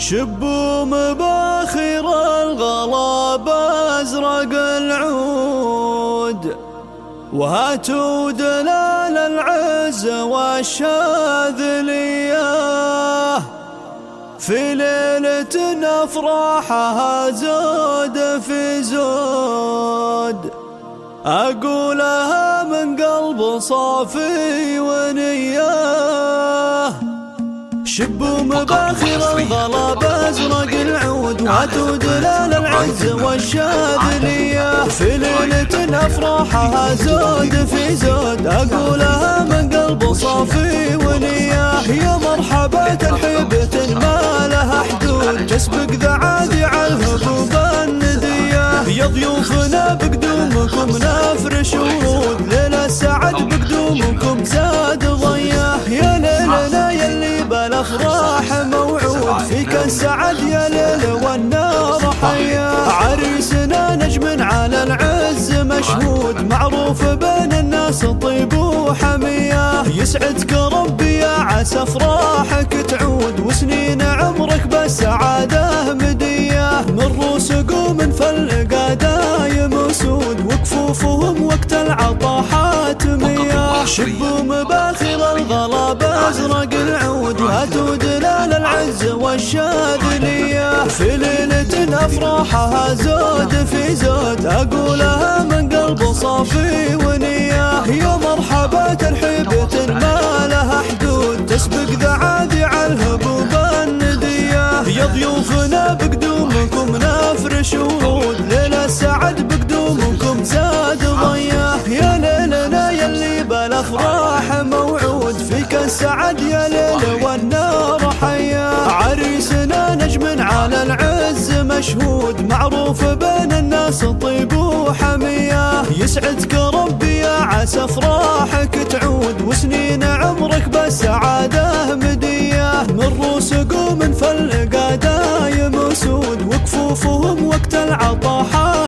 شبوا مباخر الغلا بازرق العود، وهاتوا دلال العز والشاذلية، في ليلة أفراحها زود في زود، أقولها من قلب صافي ونية. شبوا مباخر الغلا بازرق العود، وهاتوا دلال العز والشاذلية، في ليلة أفراحها زود في زود، أقولها من قلب صافي ونية. يا مرحبا ترحيبة ما لها حدود، تسبق ذعادع الهبوب الندية. يا ضيوفنا بقدومكم نفرش ورود، ليلة سعد بقدومكم زاد ضياه. يا ليلنا يلي بالافراح موعود، فيك السعد يا ليل والنار حياه. عريسنا نجم على العز مشهود، معروف بين الناس طيب وحميه. يسعدك ربي يا عسى افراحك تعود، وسنين عمرك بالسعاده مديه. من روس قوم فالقى دايم اسود، وكفوفهم وقت العطاحات مياه. شبوا مباخر الغلا بازرق العود، وهاتوا دلال العز والشاذلية، في ليلة أفراحها زود في زود، أقولها من قلب صافي ونية. يا مرحبا ترحيبة ما لها حدود، تسبق ذعاذع الهبوب الندية. يا ضيوفنا بقدومكم نفرش ورود، ليلة سعد بقدومكم زاد ضياه. يا ليلنا يلي بالافراح موعود، فيك السعد يا ليل والنار حياه. عريسنا نجم على العز مشهود، معروف بين الناس طيب وحميه. يسعدك ربي يا عسى افراحك تعود، وسنين عمرك بالسعاده مديه. من روس قوم فالقى دايم اسود، وكفوفهم وقت العطاحات